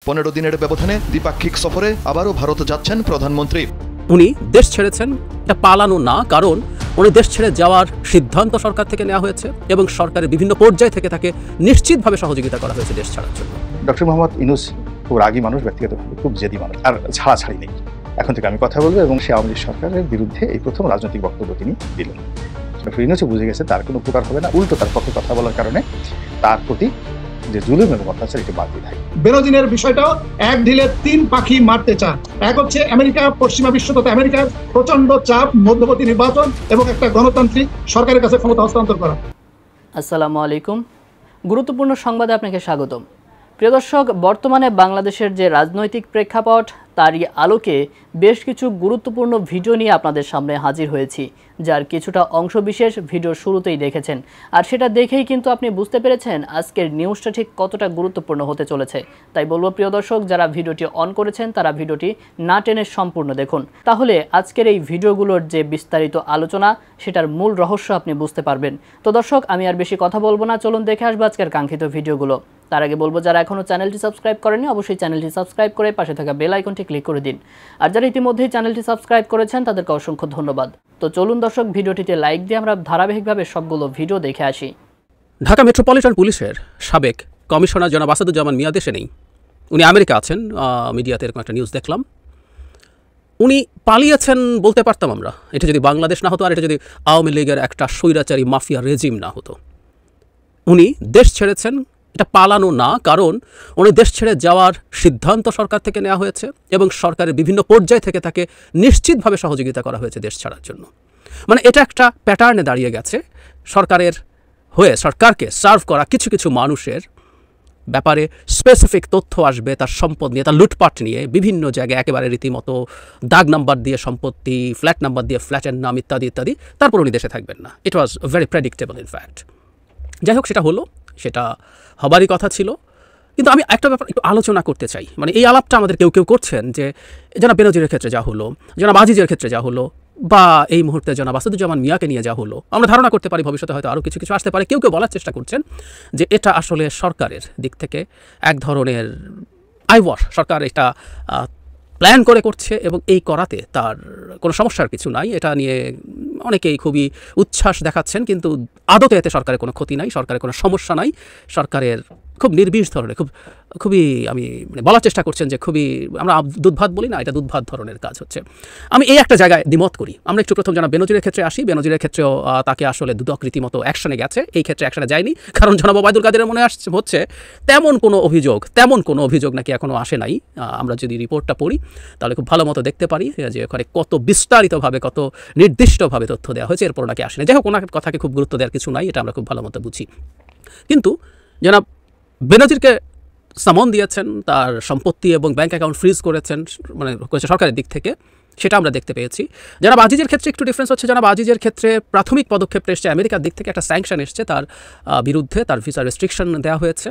15 দিনের ব্যবধানে দ্বিপাক্ষিক সফরে আবারও ভারত যাচ্ছেন প্রধানমন্ত্রী। উনি দেশ ছেড়েছেন, এটা পালানো না, কারণ উনি দেশ ছেড়ে যাওয়ার সিদ্ধান্ত সরকার থেকে নেওয়া হয়েছে এবং সরকারের বিভিন্ন পর্যায় থেকে তাকে নিশ্চিতভাবে সহযোগিতা করা হয়েছে দেশ ছাড়ার জন্য। ডক্টর মোহাম্মদ ইউনূস খুব রাগী মানুষ, ব্যক্তিগতভাবে খুব জেদি মানুষ, আর ছাড়াছাড়ি নেই। এখন থেকে আমি কথা বলবো এবং সে আওয়ামী লীগ সরকারের বিরুদ্ধে এই প্রথম রাজনৈতিক বক্তব্য তিনি দিলেন। ডক্টর ইউনূসও বুঝে গেছে তার কোনো উপকার হবে না, উল্টো তার পক্ষে কথা বলার কারণে তার প্রতি যে জুলুম এবং অত্যাচার এটা বাড়তে থাকে। বেনজিরের বিষয়টাও এক ঢিলে 3 পাখি মারতে চান। এক হচ্ছে আমেরিকা, পশ্চিমা বিশ্ব তথা আমেরিকার প্রচন্ড চাপ, মধ্যবর্তী নির্বাচন এবং একটা গণতান্ত্রিক সরকারের কাছে ক্ষমতা হস্তান্তর করা। আসসালামু আলাইকুম, গুরুত্বপূর্ণ সংবাদে আপনাকে স্বাগতম। প্রিয় দর্শক, বর্তমানে বাংলাদেশের যে রাজনৈতিক প্রেক্ষাপট তারই আলোকে বেশ কিছু গুরুত্বপূর্ণ ভিডিও নিয়ে আপনাদের সামনে হাজির হয়েছি, যার কিছুটা অংশবিশেষ ভিডিওর শুরুতেই দেখেছেন। আর সেটা দেখেই কিন্তু আপনি বুঝতে পেরেছেন আজকের নিউজটা ঠিক কতটা গুরুত্বপূর্ণ হতে চলেছে। তাই বলবো প্রিয় দর্শক, যারা ভিডিওটি অন করেছেন তারা ভিডিওটি না টেনে সম্পূর্ণ দেখুন, তাহলে আজকের এই ভিডিওগুলোর যে বিস্তারিত আলোচনা সেটার মূল রহস্য আপনি বুঝতে পারবেন। তো দর্শক, আমি আর বেশি কথা বলবো না, চলুন দেখে আসবো আজকের কাঙ্ক্ষিত ভিডিওগুলো। তার আগে বলবো, যারা এখনও চ্যানেলটি সাবস্ক্রাইব করেনি অবশ্যই চ্যানেলটি সাবস্ক্রাইব করে পাশে থাকা বেল আইকনটি ক্লিক করে দিন। আর যারা ইতিমধ্যেই চ্যানেলটি সাবস্ক্রাইব করেছেন তাদেরকে অসংখ্য ধন্যবাদ। তো চলুন দর্শক, ভিডিওটিতে লাইক দিয়ে আমরা ধারাবাহিকভাবে সবগুলো ভিডিও দেখে আসি। ঢাকা মেট্রোপলিটন পুলিশের সাবেক কমিশনার জনাব আসাদুজ্জামান মিয়া দেশে নেই, উনি আমেরিকা আছেন। মিডিয়াতে এরকম একটা নিউজ দেখলাম। উনি পালিয়েছেন বলতে পারতাম আমরা, এটা যদি বাংলাদেশ না হতো আর এটা যদি আওয়ামী লীগের একটা স্বৈরাচারী মাফিয়া রেজিম না হতো। উনি দেশ ছেড়েছেন, এটা পালানো না, কারণ উনি দেশ ছেড়ে যাওয়ার সিদ্ধান্ত সরকার থেকে নেওয়া হয়েছে এবং সরকারের বিভিন্ন পর্যায় থেকে তাকে নিশ্চিতভাবে সহযোগিতা করা হয়েছে দেশ ছাড়ার জন্য। মানে এটা একটা প্যাটার্নে দাঁড়িয়ে গেছে। সরকারের হয়ে সরকারকে সার্ভ করা কিছু কিছু মানুষের ব্যাপারে স্পেসিফিক তথ্য আসবে, তার সম্পদ নিয়ে, তার লুটপাট নিয়ে, বিভিন্ন জায়গায় একেবারে রীতিমতো দাগ নাম্বার দিয়ে সম্পত্তি, ফ্ল্যাট নাম্বার দিয়ে ফ্ল্যাটের নাম ইত্যাদি ইত্যাদি, তারপর উনি দেশে থাকবেন না। It was very predictable in fact. যাই হোক, সেটা হলো, সেটা হবারই কথা ছিল। কিন্তু আমি একটা ব্যাপার একটু আলোচনা করতে চাই। মানে এই আলাপটা আমাদের কেউ কেউ করছেন যে জনাব বেনজিরের ক্ষেত্রে যা হলো, জনাব আজিজের ক্ষেত্রে যা হলো, বা এই মুহূর্তে জনাব আসাদুজ্জামান মিয়াকে নিয়ে যা হলো, আমরা ধারণা করতে পারি ভবিষ্যতে হয়তো আরও কিছু কিছু আসতে পারে। কেউ কেউ বলার চেষ্টা করছেন যে এটা আসলে সরকারের দিক থেকে এক ধরনের আইওয়াশ, সরকার এটা প্ল্যান করে করছে এবং এই করাতে তার কোনো সমস্যার কিছু নাই। এটা নিয়ে অনেকেই খুবই উচ্ছ্বাস দেখাচ্ছেন, কিন্তু আদতে এতে সরকারের কোনো ক্ষতি নাই, সরকারের কোনো সমস্যা নাই। সরকারের খুব নির্বিষ ধরনের, খুবই আমি বলার চেষ্টা করছেন যে খুবই, আমরা দুধভাত বলি না, এটা দুধভাত ধরনের কাজ হচ্ছে। আমি এই একটা জায়গায় দ্বিমত করি। আমরা একটু প্রথম জনাব বেনজিরের ক্ষেত্রে আসি। বেনজিরের ক্ষেত্রেও তাকে আসলে দুদক রীতিমতো অ্যাকশনে গেছে, এই ক্ষেত্রে অ্যাকশনে যায়নি, কারণ জনাব ওবায়দুল কাদেরের মনে হচ্ছে তেমন কোনো অভিযোগ নাকি এখনও আসে নাই। আমরা যদি রিপোর্টটা পড়ি তাহলে খুব ভালো মতো দেখতে পারি যে ওখানে কত বিস্তারিতভাবে, কত নির্দিষ্টভাবে তথ্য দেওয়া হয়েছে, এরপর নাকি আসেনি। যাই হোক, ওনার কথাকে খুব গুরুত্ব দেওয়ার কিছু নাই, এটা আমরা খুব ভালো মতো বুঝি। কিন্তু জনাব বেনজিরকে সামন দিয়েছেন, তার সম্পত্তি এবং ব্যাংক অ্যাকাউন্ট ফ্রিজ করেছেন, মানে করেছে সরকারের দিক থেকে, সেটা আমরা দেখতে পেয়েছি। জনাব আজিজের ক্ষেত্রে একটু ডিফারেন্স হচ্ছে। জনাব আজিজের ক্ষেত্রে প্রাথমিক পদক্ষেপটা এসছে আমেরিকার দিক থেকে, একটা স্যাংশন এসছে তার বিরুদ্ধে, তার ভিসা রেস্ট্রিকশন দেওয়া হয়েছে।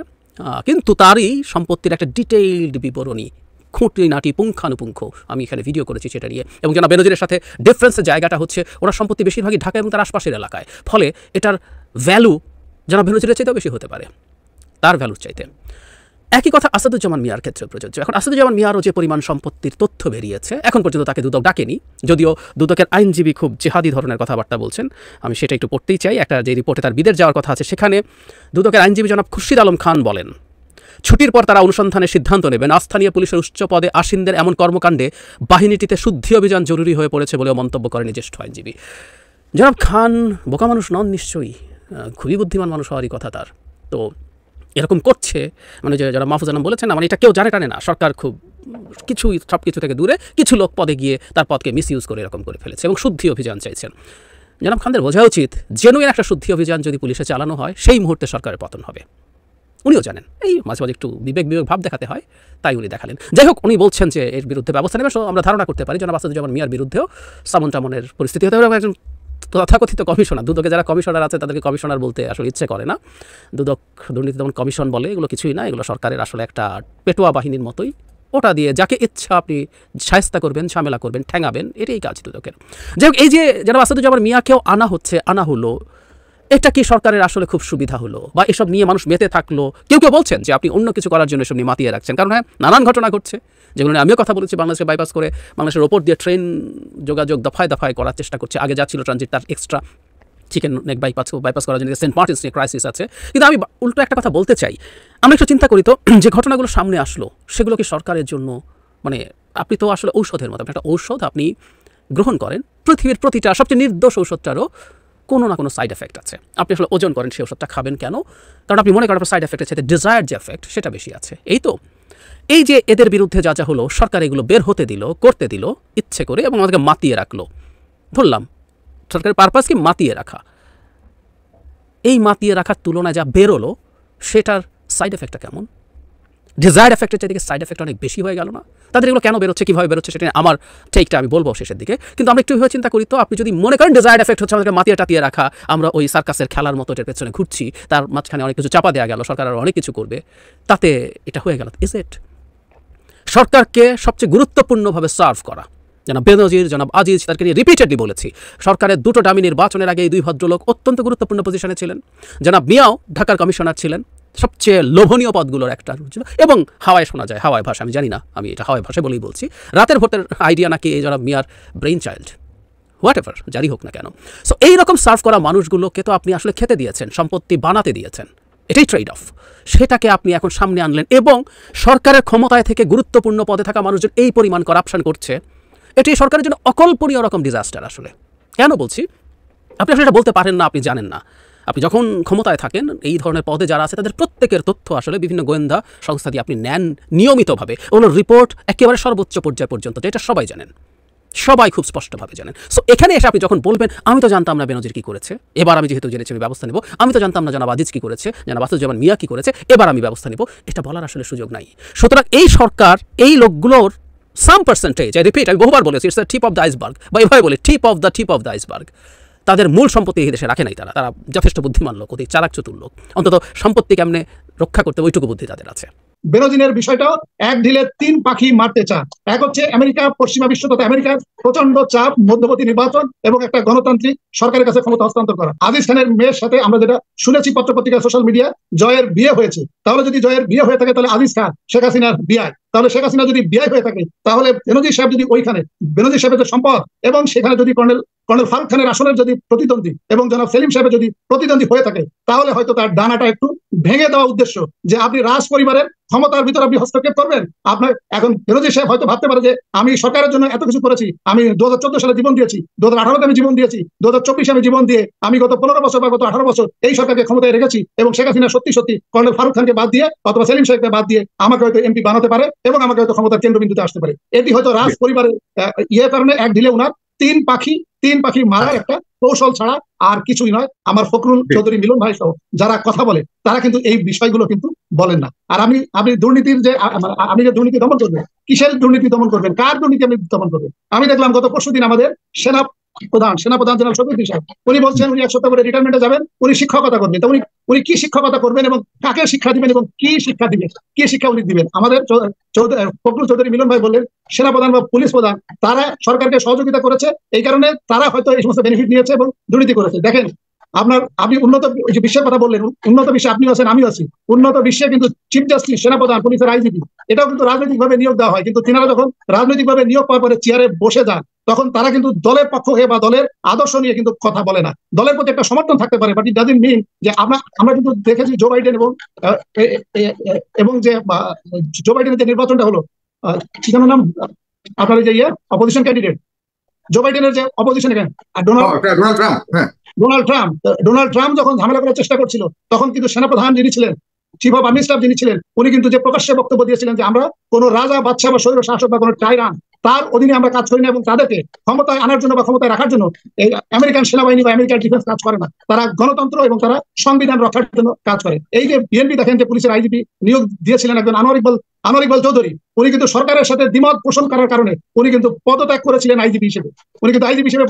কিন্তু তারই সম্পত্তির একটা ডিটেইলড বিবরণী, খুঁটিনাটি পুঙ্খানুপুঙ্খ আমি এখানে ভিডিও করেছি সেটা নিয়ে। এবং জনাব বেনজিরের সাথে ডিফারেন্সের জায়গাটা হচ্ছে ওনার সম্পত্তি বেশিরভাগই ঢাকা এবং তার আশপাশের এলাকায়, ফলে এটার ভ্যালু জনাব বেনজিরের চাইতেও বেশি হতে পারে, তার ভ্যালুর চাইতে। একই কথা আসাদুজ্জামান মিয়ার ক্ষেত্রে প্রযোজ্য। এখন আসাদুজ্জামান মিয়ারও যে পরিমাণ সম্পত্তির তথ্য বেরিয়েছে, এখন পর্যন্ত তাকে দুদক ডাকেনি, যদিও দুদকের আইনজীবী খুব জেহাদি ধরনের কথাবার্তা বলছেন। আমি সেটা একটু পড়তেই চাই। একটা যে রিপোর্টে তার বিদেশ যাওয়ার কথা আছে, সেখানে দুদকের আইনজীবী জনাব খুরশিদ আলম খান বলেন, ছুটির পর তারা অনুসন্ধানের সিদ্ধান্ত নেবেন। স্থানীয় পুলিশের উচ্চ পদে আসীনদের এমন কর্মকাণ্ডে বাহিনীটিতে শুদ্ধি অভিযান জরুরি হয়ে পড়েছে বলেও মন্তব্য করেন জ্যেষ্ঠ আইনজীবী। জনাব খান বোকা মানুষ নন নিশ্চয়ই, খুবই বুদ্ধিমান মানুষ হওয়ারই কথা তার। তো এরকম করছে মানে যে যারা মাহফুজ আলম বলেছেন, মানে এটা কেউ টানে না, সরকার খুব সব কিছু থেকে দূরে কিছু লোক পদে গিয়ে তার পদকে মিসইউজ করে এরকম করে ফেলেছে এবং শুদ্ধি অভিযান চাইছেন। জনাব খানদের বোঝা উচিত, জেনুইন একটা শুদ্ধি অভিযান যদি পুলিশে চালানো হয় সেই মুহূর্তে সরকারের পতন হবে। উনিও জানেন, এই মাঝে মাঝে একটু বিবেক ভাব দেখাতে হয়, তাই উনি দেখালেন। যাই হোক, উনি বলছেন যে এর বিরুদ্ধে ব্যবস্থা নেবেন। আমরা ধারণা করতে পারি জনাব আসাদুজ্জামান মিয়ার বিরুদ্ধেও সামন টামনের পরিস্থিতি হতে পারে। একজন তথাকথিত কমিশনার, দুদকে যারা কমিশনার আছে তাদেরকে কমিশনার বলতে আসলে ইচ্ছে করে না। দুদক দুর্নীতি দমন কমিশন বলে, এগুলো কিছুই না, এগুলো সরকারের আসলে একটা পেটোয়া বাহিনীর মতোই। ওটা দিয়ে যাকে ইচ্ছা আপনি শায়েস্তা করবেন, ঝামেলা করবেন, ঠ্যাঙাবেন, এটাই কাজ দুদকের। যাই হোক, এই যে জনাব আসাদুজ্জামান মিয়াকেও আনা হলো এটা কি সরকারের আসলে খুব সুবিধা হলো, বা এসব নিয়ে মানুষ মেতে থাকলো? কেউ কেউ বলছেন যে আপনি অন্য কিছু করার জন্য এসব নিয়ে মাতিয়ে রাখছেন, কারণ হ্যাঁ নানান ঘটনা ঘটছে যেগুলো নিয়ে আমিও কথা বলেছি। বাংলাদেশকে বাইপাস করে বাংলাদেশের ওপর দিয়ে ট্রেন যোগাযোগ দফায় দফায় করার চেষ্টা করছে। আগে যা ছিল ট্রানজিট, তার এক্সট্রা চিকেন নেক বাইপাস করার জন্য সেন্ট মার্টিনস নিয়ে ক্রাইসিস আছে। কিন্তু আমি উল্টো একটা কথা বলতে চাই, আমরা একটু চিন্তা করি তো, যে ঘটনাগুলো সামনে আসলো সেগুলো কি সরকারের জন্য, মানে আপনি তো আসলে ঔষধের মতো, একটা ঔষধ আপনি গ্রহণ করেন, পৃথিবীর প্রতিটা সবচেয়ে নির্দোষ ঔষধটারও কোনো না কোনো সাইড এফেক্ট আছে। আপনি আসলে ওজন করেন, সেই ওষুধটা খাবেন কেন? কারণ আপনি মনে করেন আপনার সাইড এফেক্টের সাথে ডিজায়ার যে এফেক্ট সেটা বেশি আছে। এই তো এই যে এদের বিরুদ্ধে যা যা হলো, সরকার এগুলো বের হতে দিল, করতে দিল ইচ্ছে করে, এবং আমাদেরকে মাতিয়ে রাখলো। ধরলাম সরকারের পারপাস কি মাতিয়ে রাখা, এই মাতিয়ে রাখার তুলনায় যা বেরোলো সেটার সাইড এফেক্টটা কেমন? ডিজায়ার এফেক্টের চাইতে সাইড এফেক্ট অনেক বেশি হয়ে গেল না? তাদের এগুলো কেন বেরোচ্ছে, কীভাবে বেরোচ্ছে, সেটা আমার টেকটা আমি বলবো শেষের দিকে। কিন্তু আমরা একটু এভাবে চিন্তা করি তো, আপনি যদি মনে করেন ডিজায়ার এফেক্ট হচ্ছে আমাদেরকে মাতিয়ে টাতিয়ে রাখা, আমরা ওই সার্কাসের খেলার মতো এটার পেছনে ঘুরছি, তার মাঝখানে অনেক কিছু চাপা দেওয়া গেল, সরকার আর অনেক কিছু করবে, তাতে এটা হয়ে গেল। Is it? সরকারকে সবচেয়ে গুরুত্বপূর্ণভাবে সার্ভ করা, জনাব বেনজির, জনাব আজিজ, তাদেরকে নিয়ে রিপিটেডলি বলেছি, সরকারের দুটো ডামি নির্বাচনের আগে এই দুই ভদ্রলোক অত্যন্ত গুরুত্বপূর্ণ পজিশনে ছিলেন। জনাব মিয়াও ঢাকার কমিশনার ছিলেন, সবচেয়ে লোভনীয় পদগুলোর একটা ছিল, এবং হাওয়ায় শোনা যায়, হাওয়ায় ভাষা, আমি জানি না, আমি এটা হাওয়ায় ভাষা বলেই বলছি, রাতের ভোটের আইডিয়া নাকি এই জনাব মিয়ার ব্রেইন চাইল্ড, হোয়াট এভার, যারই হোক না কেন। সো এইরকম সার্ভ করা মানুষগুলোকে তো আপনি আসলে খেতে দিয়েছেন, সম্পত্তি বানাতে দিয়েছেন, এটাই ট্রেড অফ। সেটাকে আপনি এখন সামনে আনলেন, এবং সরকারের ক্ষমতায় থেকে গুরুত্বপূর্ণ পদে থাকা মানুষজন এই পরিমাণ করাপশন করছে, এটি সরকারের জন্য অকল্পনীয় রকম ডিজাস্টার। আসলে কেন বলছি, আপনি আসলে এটা বলতে পারেন না, আপনি জানেন না। আপনি যখন ক্ষমতায় থাকেন, এই ধরনের পদে যারা আছে তাদের প্রত্যেকের তথ্য আসলে বিভিন্ন গোয়েন্দা সংস্থা দিয়ে আপনি নেন নিয়মিতভাবে, ওগুলোর রিপোর্ট একেবারে সর্বোচ্চ পর্যায় পর্যন্ত, এটা সবাই জানেন, সবাই খুব স্পষ্টভাবে জানেন। সো এখানে এসে আপনি যখন বলবেন আমি তো জানতাম না বেনজির কী করেছে, এবার আমি যেহেতু জেনেছি আমি ব্যবস্থা নেব, আমি তো জানতাম না জনাব আজিজ কী করেছে, জনাব আসাদুজ্জামান মিয়া কী করেছে, এবার আমি ব্যবস্থা নেব, এটা বলার আসলে সুযোগ নাই। সুতরাং এই সরকার এই লোকগুলোর সাম পার্সেন্টেজ, আই রিপিট, আমি বহুবার বলেছি, it's the tip of the iceberg, বা এভাবে বলে টিপ অফ দ্য আইসবার্গ। তাদের মূল সম্পত্তি এই দেশে রাখে নাই তারা যথেষ্ট বুদ্ধিমান লোক, অতি চালাক চতুর লোক, অন্তত সম্পত্তি কেমনে রক্ষা করতে ওইটুকু বুদ্ধি তাদের আছে। বেনজিরের বিষয়টাও এক ঢিলে তিন পাখি মারতে চান। এক হচ্ছে আমেরিকা, পশ্চিমা বিশ্ব তথা আমেরিকার প্রচন্ড চাপ, মধ্যবর্তী নির্বাচন এবং একটা গণতান্ত্রিক সরকারের কাছে ক্ষমতা হস্তান্তর করা। আজিজ খানের মেয়ের সাথে আমরা যেটা শুনেছি পত্রপত্রিকা, সোশ্যাল মিডিয়া, জয়ের বিয়ে হয়েছে। তাহলে যদি জয়ের বিয়ে হয়ে থাকে তাহলে আজিজ খান শেখ হাসিনার বিয়ায়, তাহলে শেখ হাসিনা যদি বিয়ে হয়ে থাকে তাহলে বেনজির সাহেব যদি ওইখানে, বেনজির সাহেবের সম্পদ এবং সেখানে যদি কর্নেল ফারুক খানের আসনের যদি প্রতিদ্বন্দ্বী এবং জনাব সেলিম সাহেবের যদি প্রতিদ্বন্দ্বী হয়ে থাকে, তাহলে হয়তো তার ডানাটা একটু ভেঙে দেওয়া উদ্দেশ্য, যে আপনি রাজ পরিবারের ক্ষমতার ভিতরে আপনি হস্তক্ষেপ করবেন। আপনার এখন বেনজির সাহেব হয়তো ভাবতে পারে যে আমি সরকারের জন্য এত কিছু করেছি, আমি 2014 সালে জীবন দিয়েছি, 2018-তে আমি জীবন দিয়েছি, 2024-এ আমি জীবন দিয়ে আমি গত 15 বছর বা গত 18 বছর এই সরকারকে ক্ষমতায় রেখেছি, এবং শেখ হাসিনা সত্যি সত্যি কর্নেল ফারুক খানকে বাদ দিয়ে অথবা সেলিম সাহেবকে বাদ দিয়ে আমাকে হয়তো এমপি বানাতে পারে এবং আমাকে হয়তো ক্ষমতার কেন্দ্রবিন্দুতে আসতে পারে। এটি হয়তো রাজ পরিবারের কারণে এক ঢিলে উনার তিন পাখি মারার একটা কৌশল ছাড়া আর কিছুই নয়। আমার ফখরুল চৌধুরী, মিলন ভাই সহ যারা কথা বলে তারা কিন্তু এই বিষয়গুলো কিন্তু বলেন না। আর আপনি দুর্নীতির যে আপনি যে দুর্নীতি দমন করবেন, কিসের দুর্নীতি দমন করবেন, কার দুর্নীতি আপনি দমন করবেন? আমি দেখলাম গত পরশুদিন আমাদের সেনাপ্রধান জেনারেল শফিউদ্দিন সাহেব উনি বলছেন উনি 1 সপ্তাহ পরে রিটায়ারমেন্টে যাবেন, উনি শিক্ষকতা করবেন। তো উনি কি শিক্ষকতা করবেন এবং কাকে শিক্ষা দিবেন এবং কি শিক্ষা দিবেন, কি শিক্ষা উনি দিবেন? আমাদের ফখরুল চৌধুরী মিলন ভাই বললেন সেনাপ্রধান বা পুলিশ প্রধান তারা সরকারকে সহযোগিতা করেছে, এই কারণে তারা হয়তো এই সমস্ত বেনিফিট নিয়েছে এবং দুর্নীতি করেছে। দেখেন আপনি উন্নত বিশ্বের কথা বললেন, উন্নত বিশ্বে আপনিও আছেন আমিও আছি। উন্নত বিশ্বে কিন্তু চিফ জাস্টিস, সেনাপ্রধান, পুলিশের আইজিপি এটাও কিন্তু রাজনৈতিকভাবে নিয়োগ দেওয়া হয়, কিন্তু তিনারা যখন রাজনৈতিকভাবে নিয়োগ পাওয়ার পরে চেয়ারে বসে যান তখন তারা কিন্তু দলের পক্ষ হয়ে বা দলের আদর্শ নিয়ে কিন্তু কথা বলে না। দলের প্রতি একটা সমর্থন থাকতে পারে, বাট ইট ডাজন্ট মিন যে আমরা কিন্তু দেখেছি জো বাইডেন এবং যে জো বাইডেনের যে নির্বাচনটা হলো, কি নাম আপনার যে অপোজিশন ক্যান্ডিডেট জো বাইডেনের যে অপোজিশন, ডোনাল্ড ট্রাম্প যখন ঝামেলা করার চেষ্টা করছিল তখন কিন্তু সেনাপ্রধান যিনি ছিলেন, চিফ অফ আর্মি স্টাফ যিনি ছিলেন, উনি কিন্তু যে প্রকাশ্যে বক্তব্য দিয়েছিলেন যে আমরা কোনো রাজা, বাদশা বা স্বৈর শাসক বা কোনো টাইরান তার অধীনে আমরা কাজ করি না, এবং তাদেরকে ক্ষমতায় আনার জন্য বা ক্ষমতায় রাখার জন্য এই আমেরিকান সেনাবাহিনী বা আমেরিকান ডিফেন্স কাজ করে না, তারা গণতন্ত্র এবং তারা সংবিধান রক্ষার জন্য কাজ করে। এই যে বিএনপি দেখেন যে পুলিশের আইজিপি নিয়োগ দিয়েছিলেন একজন আনোয়ার ইকবাল চৌধুরী, উনি কিন্তু সরকারের সাথে দ্বিমত পোষণ করার কারণে উনি কিন্তু পদত্যাগ করেছিলেন আইজিপি হিসেবে,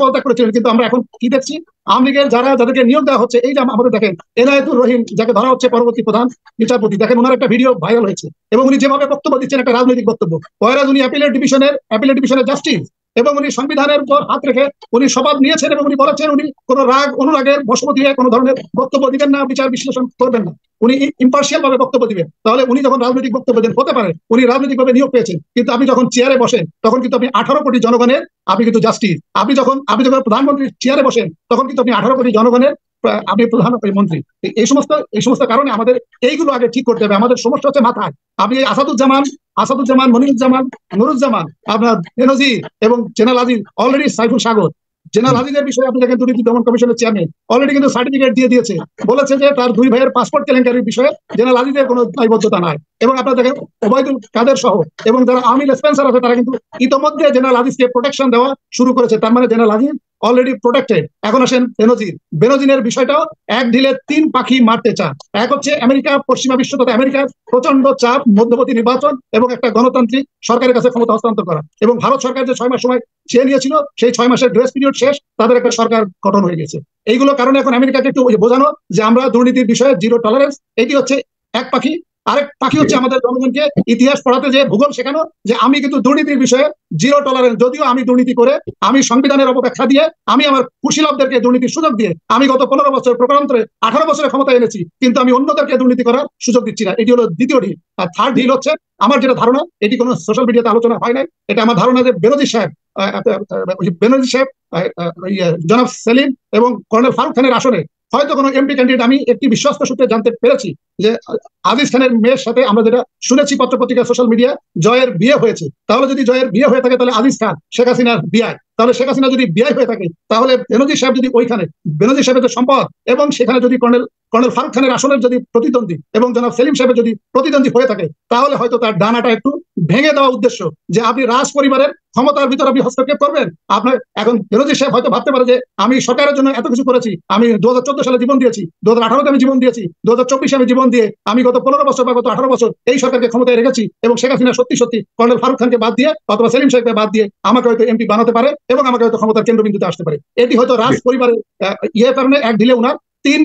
পদত্যাগ করেছিলেন। কিন্তু আমরা এখন কি দেখছি, আওয়ামী লীগের যাদেরকে নিয়োগ দেওয়া হচ্ছে, এই যে আমাদের দেখেন এনায়েতুর রহিম যাকে ধরা হচ্ছে পরবর্তী প্রধান বিচারপতি, দেখেন ওনার একটা ভিডিও ভাইরাল হয়েছে এবং উনি যেভাবে বক্তব্য দিচ্ছেন একটা রাজনৈতিক বক্তব্য, ওয়ারাজ উনি অ্যাপিলেট ডিভিশনের জাস্টিস এবং উনি সংবিধানের উপর হাত রেখে উনি শপথ নিয়েছেন এবং উনি বলেছেন উনি কোনো রাগ অনুরাগের বশবর্তী হয়ে কোনো ধরনের বক্তব্য দিবেন না, বিচার বিশ্লেষণ করবেন না, উনি ইম্পার্শিয়াল ভাবে বক্তব্য দিবেন। তাহলে উনি যখন রাজনৈতিক বক্তব্য দেন, হতে পারে উনি রাজনৈতিক ভাবে নিয়োগ পেয়েছেন, কিন্তু আপনি যখন চেয়ারে বসেন তখন কিন্তু আপনি 18 কোটি জনগণের, আপনি কিন্তু জাস্টিস। আপনি যখন প্রধানমন্ত্রী চেয়ারে বসেন তখন কিন্তু আপনি 18 কোটি জনগণের আপনি প্রধানমন্ত্রী। এই সমস্ত কারণে আমাদের এইগুলো আগে ঠিক করতে হবে। আমাদের সমস্যা হচ্ছে মাথায়। আপনি আসাদুজ্জামান, মনিরুজ্জামান, নুরুজ্জামান, আপনার বেনজির এবং জেনারেল আজিজ, অলরেডি সাইফুল সাগর, জেনারেল আজিজের বিষয়ে আপনি দেখেন দুর্নীতি দমন কমিশনের চেয়ারম্যান অলরেডি কিন্তু সার্টিফিকেট দিয়ে দিয়েছে, বলেছে যে তার 2 ভাইয়ের পাসপোর্ট কেলেঙ্কারির বিষয়ে জেনারেল আজিজের কোনো দায়বদ্ধতা নাই। এবং আপনারা দেখেন ওবায়দুল কাদের সহ এবং যারা আর্মি স্পেন্সার আছে তারা কিন্তু ইতিমধ্যে জেনারেল আজিজকে প্রোটেকশন দেওয়া শুরু করেছে। তার মানে জেনারেল আজিজ অলরেডি প্রোটেক্টেড। এখন আসেন বেনজিনের বিষয়টাও এক ঢিলে 3 পাখি মারতে চান। এক হচ্ছে আমেরিকা, পশ্চিমা বিশ্ব তথা আমেরিকার প্রচন্ড চাপ, মধ্যবর্তী নির্বাচন এবং একটা গণতান্ত্রিক সরকারের কাছে ক্ষমতা হস্তান্তর করা। এবং ভারত সরকার যে 6 মাস সময় চেয়ে নিয়েছিল, সেই 6 মাসের গ্রেস পিরিয়ড শেষ, তাদের একটা সরকার গঠন হয়ে গেছে। এইগুলো কারণে এখন আমেরিকাকে একটু বোঝানো যে আমরা দুর্নীতির বিষয়ে জিরো টলারেন্স। এটি হচ্ছে এক পাখি। আরেক পাখি হচ্ছে আমাদের জনগণকে ইতিহাস পড়াতে, যে ভূগোল শেখানো যে আমি কিন্তু দুর্নীতির বিষয়ে জিরো টলারেন্স। যদিও আমি দুর্নীতি করে, আমি সংবিধানের অপব্যাখ্যা দিয়ে, আমি আমার কুশীলবদেরকে দুর্নীতির সুযোগ দিয়ে আমি গত 15 বছর প্রকারান্তরে 18 বছরের ক্ষমতা এনেছি, কিন্তু আমি অন্যদেরকে দুর্নীতি করার সুযোগ দিচ্ছি না। এটি হলো দ্বিতীয় ঢিল। আর থার্ড ঢিল হচ্ছে আমার যেটা ধারণা, এটি কোনো সোশ্যাল মিডিয়াতে আলোচনা হয় নাই, এটা আমার ধারণা যে বেনজির সাহেব জনাব সেলিম এবং কর্নেল ফারুক খানের আসনে হয়তো কোনো এমপি ক্যান্ডিডেট, আমি একটি বিশ্বস্ত সূত্রে জানতে পেরেছি যে আজিজ খানের মেয়ের সাথে আমরা যেটা শুনেছি পত্রপত্রিকা, সোশ্যাল মিডিয়া, জয়ের বিয়ে হয়েছে। তাহলে যদি জয়ের বিয়ে হয়ে থাকে তাহলে আজিজ খান শেখ হাসিনার বিয়াই, তাহলে শেখ হাসিনা যদি বিয়াই হয়ে থাকে তাহলে বেনজির সাহেব যদি ওইখানে, বেনজির সাহেবের সম্পদ এবং সেখানে যদি কর্নেল ফারুক খানের আসনের যদি প্রতিদ্বন্দ্বী এবং জনাব সেলিম সাহেবের যদি প্রতিদ্বন্দ্বী হয়ে থাকে, তাহলে হয়তো তার ডানাটা একটু ভেঙে দেওয়া উদ্দেশ্য, যে আপনি রাজ পরিবারের ক্ষমতার ভিতরে আপনি হস্তক্ষেপ করবেন। আপনার এখন বেনজির সাহেব হয়তো ভাবতে পারে যে আমি সরকারের জন্য এত কিছু করেছি, আমি 2014 সালে জীবন দিয়েছি, 2018-তে আমি জীবন দিয়েছি, 2024-এ আমি জীবন দিয়ে আমি গত 15 বছর বা গত 18 বছর এই সরকারকে ক্ষমতায় রেখেছি, এবং শেখ হাসিনা সত্যি কর্নেল ফারুক খানকে বাদ দিয়ে অথবা সেলিম সাহেবকে বাদ দিয়ে আমাকে হয়তো এমপি বানাতে পারে এবং আমাকে হয়তো ক্ষমতার কেন্দ্রবিন্দুতে আসতে পারে। এটি হয়তো রাজ পরিবারের কারণে এক ঢিলে উনার 3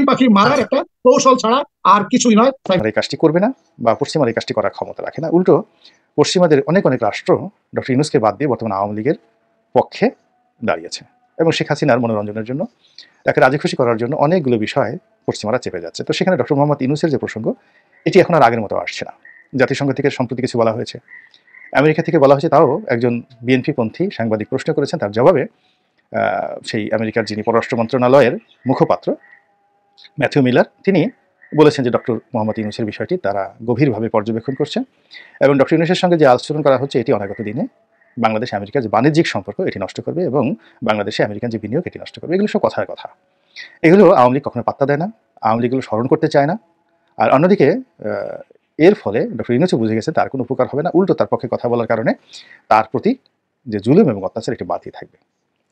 পাখি মারার একটা কৌশল ছাড়া আর কিছুই নয়। এই কাজটি করবে না বা পশ্চিমার এই কাজটি করার ক্ষমতা রাখে না। উল্টো পশ্চিমাদের অনেক রাষ্ট্র ডক্টর ইউনূসকে বাদ দিয়ে বর্তমানে আওয়ামী লীগের পক্ষে দাঁড়িয়েছে এবং শেখ হাসিনার মনোরঞ্জনের জন্য, তাকে রাজি খুশি করার জন্য অনেকগুলো বিষয় পশ্চিমারা চেপে যাচ্ছে। তো সেখানে ডক্টর মোহাম্মদ ইউনূসের যে প্রসঙ্গ, এটি এখন আর আগের মতো আসছে না। জাতিসংঘ থেকে সম্প্রতি কিছু বলা হয়েছে, আমেরিকা থেকে বলা হয়েছে, তাও একজন বিএনপিপন্থী সাংবাদিক প্রশ্ন করেছেন, তার জবাবে সেই আমেরিকার যিনি পররাষ্ট্র মন্ত্রণালয়ের মুখপাত্র ম্যাথিউ মিলার, তিনি বলেছেন যে ডক্টর মোহাম্মদ ইউনূসের বিষয়টি তারা গভীরভাবে পর্যবেক্ষণ করছেন এবং ডক্টর ইউনূসের সঙ্গে যে আলোচনা করা হচ্ছে এটি অনাগত দিনে বাংলাদেশ আমেরিকার যে বাণিজ্যিক সম্পর্ক এটি নষ্ট করবে এবং বাংলাদেশে আমেরিকান যে বিনিয়োগ এটি নষ্ট করবে। এগুলো সব কথার কথা। এগুলো আওয়ামী লীগ কখনো পাত্তা দেয় না, আওয়ামী লীগগুলো স্মরণ করতে চায় না। আর অন্যদিকে এর ফলে ডক্টর ইউনূসও বুঝে গেছে তার কোনো উপকার হবে না, উল্টো তার পক্ষে কথা বলার কারণে তার প্রতি যে জুলুম এবং অত্যাচার এটি বাড়তেই থাকবে।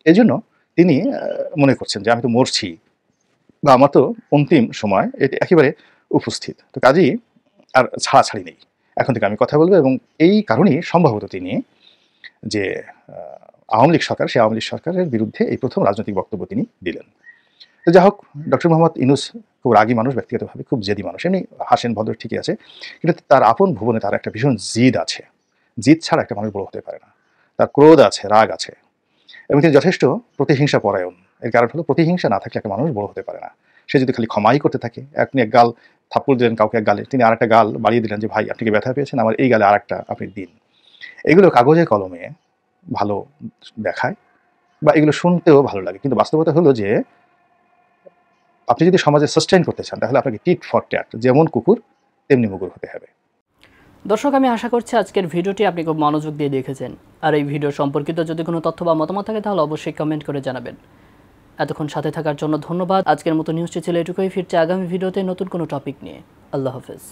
এই জন্য তিনি মনে করছেন যে আমি তো মরছি বা আমার তো অন্তিম সময় এটি একেবারে উপস্থিত, তো কাজেই আর ছাড়াছাড়ি নেই, এখন থেকে আমি কথা বলবো। এবং এই কারণেই সম্ভবত তিনি যে আওয়ামী লীগ সরকার, সেই আওয়ামী লীগ সরকারের বিরুদ্ধে এই প্রথম রাজনৈতিক বক্তব্য তিনি দিলেন। তো যাই হোক, ডক্টর মোহাম্মদ ইউনূস খুব রাগী মানুষ, ব্যক্তিগতভাবে খুব জেদি মানুষ, এমনি হাসেন ভদ্র ঠিকই আছে, কিন্তু তার আপন ভুবনে তার একটা ভীষণ জিদ আছে। জিদ ছাড়া একটা মানুষ বড় হতে পারে না। তার ক্রোধ আছে, রাগ আছে এবং তিনি যথেষ্ট প্রতিহিংসা পরায়ণ। এর কারণ হলো প্রতিহিংসা না থাকলে একটা মানুষ বড় হতে পারে না। সে যদি খালি ক্ষমাই করতে থাকে, আপনি এক গাল থাপ্পড় দিলেন কাউকে এক গালে, তিনি আরেকটা গাল বাড়িয়ে দিলেন যে ভাই আপনি কি ব্যথা পেয়েছেন, আমার এই গালে আরেকটা আপনি দিন। এগুলো কাগজে কলমে ভালো দেখায় বা এগুলো শুনতেও ভালো লাগে, কিন্তু বাস্তবতা হলো যে আপনি যদি সমাজে সাস্টেইন করতে চান তাহলে আপনাকে টিট ফর ট্যাট, যেমন কুকুর তেমনি মুগুর হতে হবে। দর্শক, আমি আশা করছি আজকের ভিডিওটি আপনি খুব মনোযোগ দিয়ে দেখেছেন। আর এই ভিডিও সম্পর্কিত যদি কোনো তথ্য বা মতামত থাকে তাহলে অবশ্যই কমেন্ট করে জানাবেন। এতক্ষণ সাথে থাকার জন্য ধন্যবাদ। আজকের মতো নিউজটি ছিল এটুকুই। ফিরছে আগামী ভিডিওতে নতুন কোনো টপিক নিয়ে। আল্লাহ হাফেজ।